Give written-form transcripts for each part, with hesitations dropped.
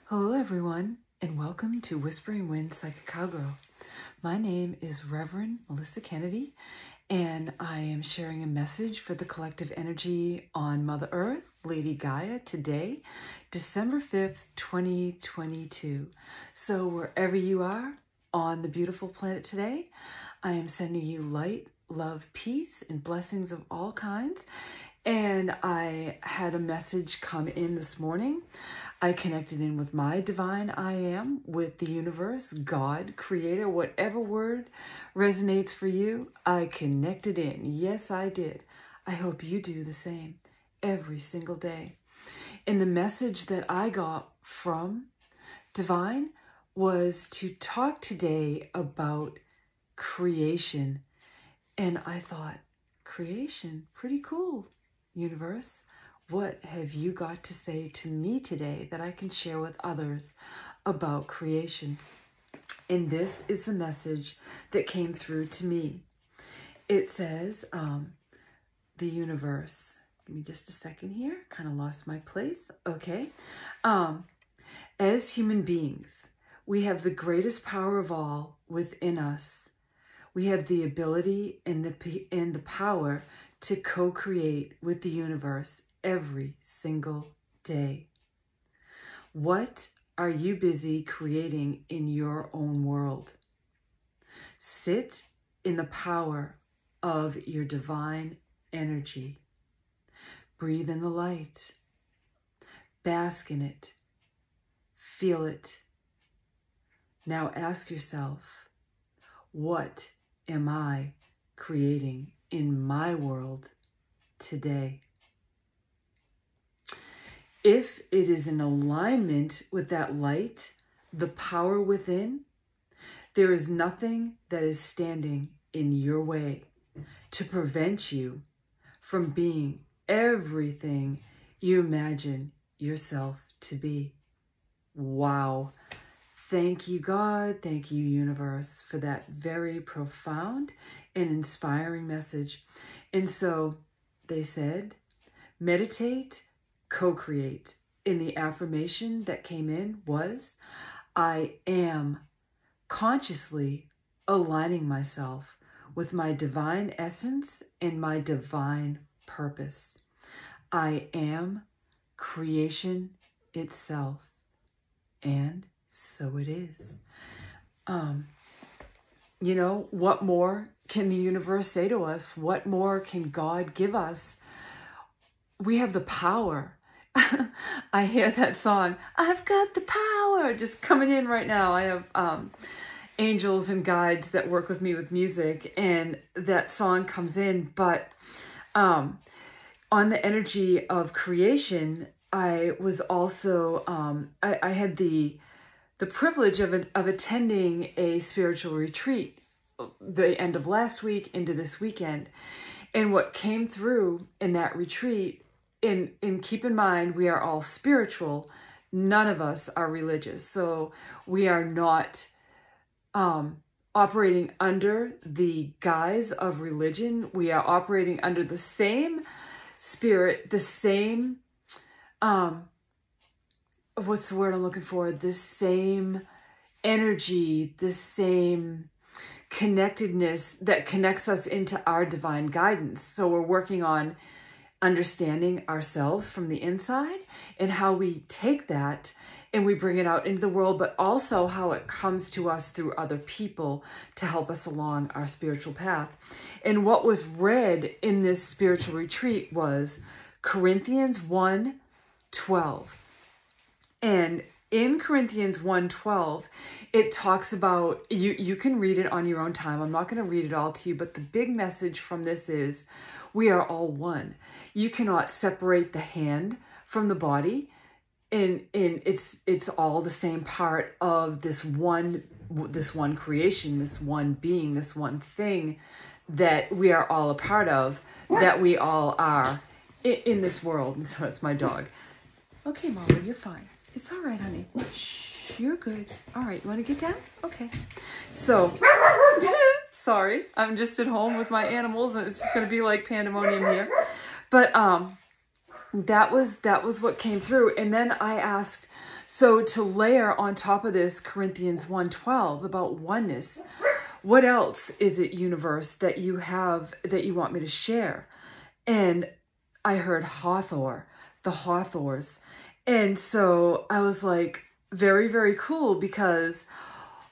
Hello everyone, and welcome to Whispering Wind Psychic Cowgirl. My name is Reverend Melissa Kennedy, and I am sharing a message for the collective energy on Mother Earth, Lady Gaia, today, December 5th, 2022. So wherever you are on the beautiful planet today, I am sending you light, love, peace, and blessings of all kinds. And I had a message come in this morning. I connected in with my divine I am, with the universe, God, creator, whatever word resonates for you, I connected in. Yes, I did. I hope you do the same every single day. And the message that I got from divine was to talk today about creation. And I thought, creation, pretty cool, universe. What have you got to say to me today that I can share with others about creation? And this is the message that came through to me. It says, the universe. Give me just a second here. Kind of lost my place. Okay. As human beings, we have the greatest power of all within us. We have the ability and the power to co-create with the universe every single day. What are you busy creating in your own world? Sit in the power of your divine energy. Breathe in the light. Bask in it. Feel it. Now ask yourself, what am I creating in my world today? If it is in alignment with that light, the power within, there is nothing that is standing in your way to prevent you from being everything you imagine yourself to be. Wow. Thank you, God. Thank you, universe, for that very profound and inspiring message. And so they said, meditate, co-create. In the affirmation that came in was, I am consciously aligning myself with my divine essence and my divine purpose. I am creation itself. And so it is. You know, what more can the universe say to us? What more can God give us? We have the power. I hear that song, I've got the power, just coming in right now. I have angels and guides that work with me with music, and that song comes in. But on the energy of creation, I was also, I had the privilege of attending a spiritual retreat the end of last week into this weekend. And what came through in that retreat, and keep in mind, we are all spiritual. None of us are religious. So we are not operating under the guise of religion. We are operating under the same spirit, the same, what's the word I'm looking for? The same energy, the same connectedness that connects us into our divine guidance. So we're working on understanding ourselves from the inside and how we take that and we bring it out into the world, but also how it comes to us through other people to help us along our spiritual path. And what was read in this spiritual retreat was Corinthians 1:12. And in Corinthians 1:12, it talks about, you can read it on your own time. I'm not going to read it all to you, but the big message from this is, we are all one. You cannot separate the hand from the body, and it's all the same part of this one creation, this one being, this one thing that we are all a part of, that we all are in this world. And so it's my dog. Okay, Mama, you're fine. It's all right, honey. Shh, you're good. All right, you want to get down? Okay. So, sorry, I'm just at home with my animals, and it's just going to be like pandemonium here. But that was what came through. And then I asked So to layer on top of this Corinthians 1:12 about oneness, what else is it, universe, that you have that you want me to share? And I heard Hathor, the Hathors. And so I was like, very, very cool, because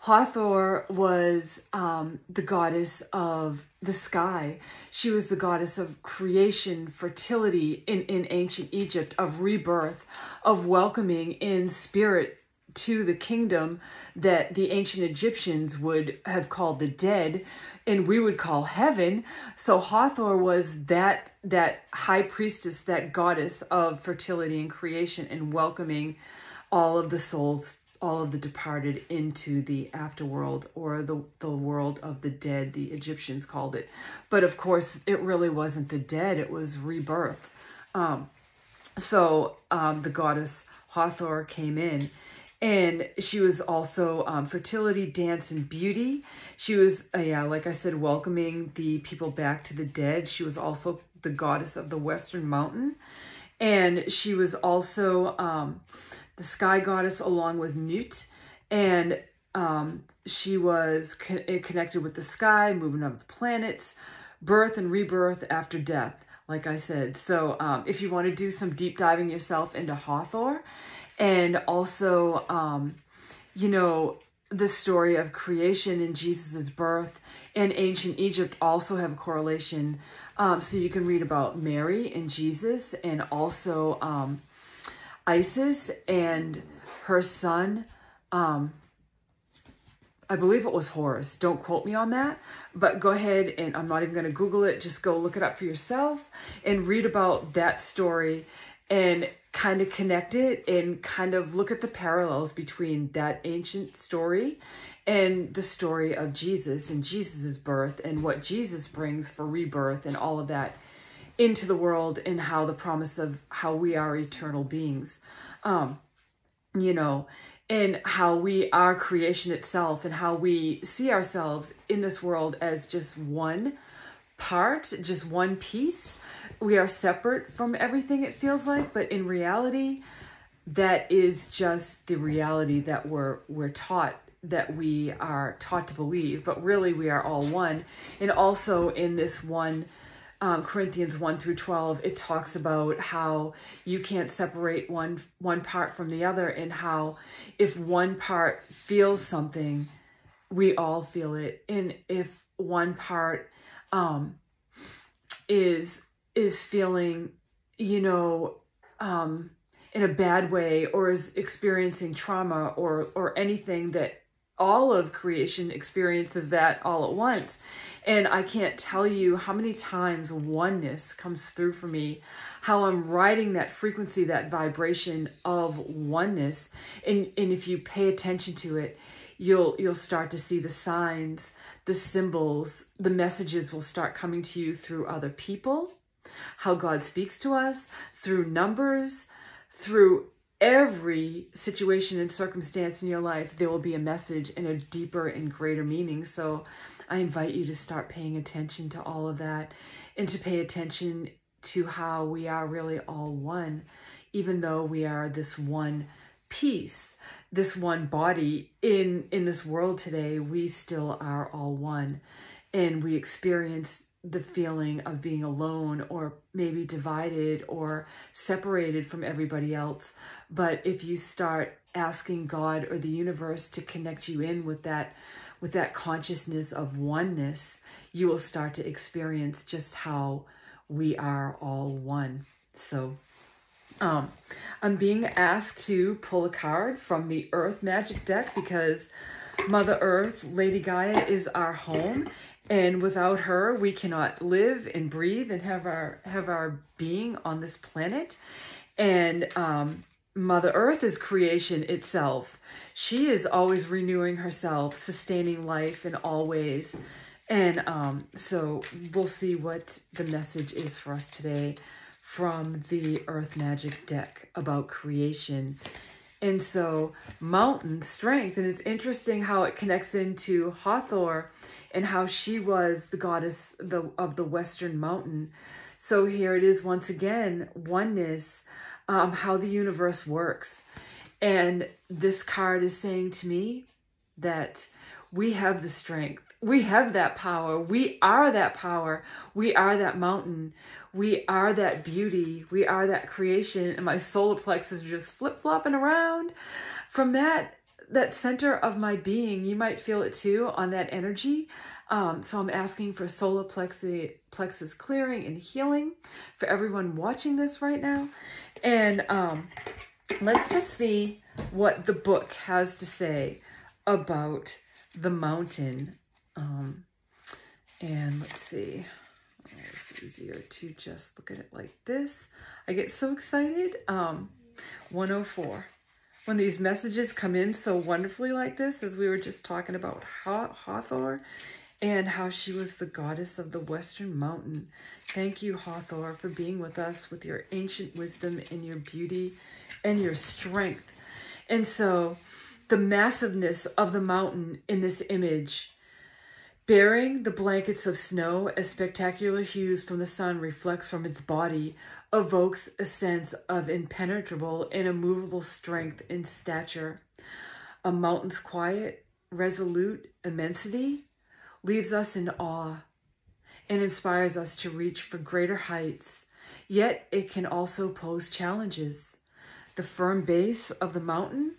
Hathor was the goddess of the sky. She was the goddess of creation, fertility in ancient Egypt, of rebirth, of welcoming in spirit to the kingdom that the ancient Egyptians would have called the dead, and we would call heaven. So Hathor was that high priestess, that goddess of fertility and creation, and welcoming all of the souls, all of the departed, into the afterworld, or the world of the dead, the Egyptians called it. But of course, it really wasn't the dead, it was rebirth. So the goddess Hathor came in, and she was also fertility, dance, and beauty. She was, like I said, welcoming the people back to the dead. She was also the goddess of the Western Mountain. And she was also the sky goddess along with Nut. And she was connected with the sky, movement of the planets, birth and rebirth after death, like I said. So if you want to do some deep diving yourself into Hathor, and also, you know, the story of creation and Jesus's birth and ancient Egypt also have a correlation. So you can read about Mary and Jesus, and also Isis and her son. I believe it was Horus. Don't quote me on that, but go ahead, and I'm not even going to Google it. Just go look it up for yourself and read about that story, and kind of connect it, and kind of look at the parallels between that ancient story and the story of Jesus and Jesus's birth, and what Jesus brings for rebirth and all of that into the world, and how the promise of how we are eternal beings, you know, and how we are creation itself, and how we see ourselves in this world as just one part, just one piece. We are separate from everything, it feels like, but in reality, that is just the reality that we're taught, that we are taught to believe. But really, we are all one. And also in this one, Corinthians 1-12, it talks about how you can't separate one part from the other, and how if one part feels something, we all feel it. And if one part is feeling, you know, in a bad way, or is experiencing trauma, or anything, that all of creation experiences that all at once. And I can't tell you how many times oneness comes through for me, how I'm riding that frequency, that vibration of oneness. And if you pay attention to it, you'll start to see the signs, the symbols, the messages will start coming to you through other people, how God speaks to us, through numbers, through every situation and circumstance in your life. There will be a message and a deeper and greater meaning. So I invite you to start paying attention to all of that, and to pay attention to how we are really all one, even though we are this one piece, this one body in this world today. We still are all one, and we experience the feeling of being alone, or maybe divided or separated from everybody else. But if you start asking God or the universe to connect you in with that consciousness of oneness, you will start to experience just how we are all one. So I'm being asked to pull a card from the Earth Magic deck, because Mother Earth, Lady Gaia, is our home. And without her, we cannot live and breathe and have our being on this planet. And Mother Earth is creation itself. She is always renewing herself, sustaining life in all ways. And so we'll see what the message is for us today from the Earth Magic deck about creation. And so mountain strength, and it's interesting how it connects into Hathor, and how she was the goddess of the Western Mountain. So here it is once again, oneness, how the universe works. And this card is saying to me that we have the strength. We have that power. We are that power. We are that mountain. We are that beauty. We are that creation. And my solar plexus is just flip-flopping around from that center of my being. You might feel it too on that energy. So I'm asking for solar plexus clearing and healing for everyone watching this right now. And let's just see what the book has to say about the mountain. And let's see. Oh, it's easier to just look at it like this. I get so excited. 104. When these messages come in so wonderfully like this, as we were just talking about Hathor and how she was the goddess of the Western Mountain. Thank you, Hathor, for being with us with your ancient wisdom and your beauty and your strength. And so the massiveness of the mountain in this image, bearing the blankets of snow as spectacular hues from the sun reflects from its body, evokes a sense of impenetrable and immovable strength and stature. A mountain's quiet, resolute immensity leaves us in awe and inspires us to reach for greater heights, yet it can also pose challenges. The firm base of the mountain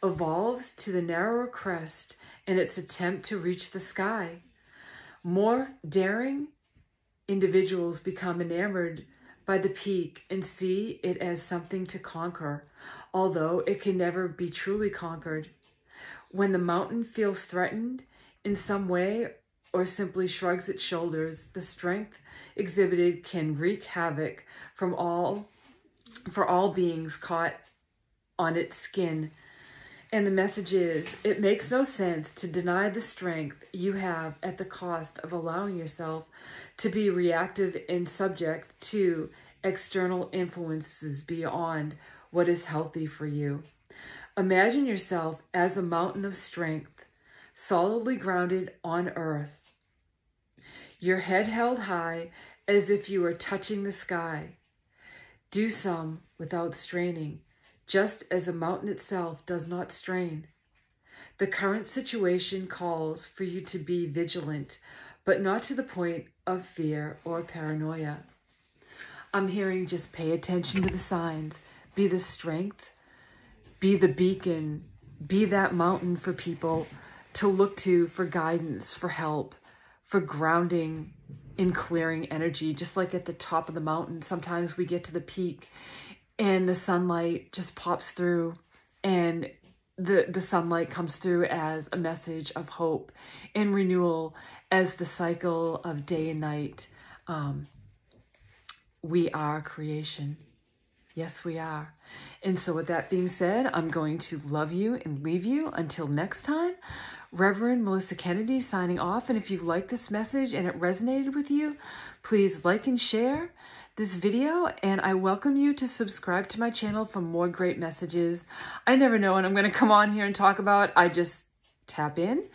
evolves to the narrower crest in its attempt to reach the sky. More daring individuals become enamored by the peak and see it as something to conquer, although it can never be truly conquered. When the mountain feels threatened in some way or simply shrugs its shoulders, the strength exhibited can wreak havoc for all beings caught on its skin. And the message is, it makes no sense to deny the strength you have at the cost of allowing yourself to be reactive and subject to external influences beyond what is healthy for you. Imagine yourself as a mountain of strength, solidly grounded on earth. Your head held high as if you were touching the sky. Do some without straining, just as a mountain itself does not strain. The current situation calls for you to be vigilant, but not to the point of fear or paranoia. I'm hearing just pay attention to the signs. Be the strength, be the beacon, be that mountain for people to look to for guidance, for help, for grounding in clearing energy. Just like at the top of the mountain, sometimes we get to the peak and the sunlight just pops through, and the sunlight comes through as a message of hope and renewal as the cycle of day and night. We are creation. Yes, we are. And so with that being said, I'm going to love you and leave you until next time. Reverend Melissa Kennedy signing off. And if you've liked this message and it resonated with you, please like and share this video, and I welcome you to subscribe to my channel for more great messages. I never know what I'm going to come on here and talk about. I just tap in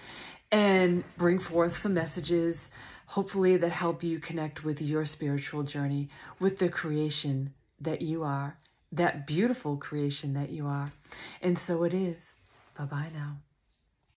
and bring forth some messages, hopefully that help you connect with your spiritual journey, with the creation that you are, that beautiful creation that you are. And so it is. Bye-bye now.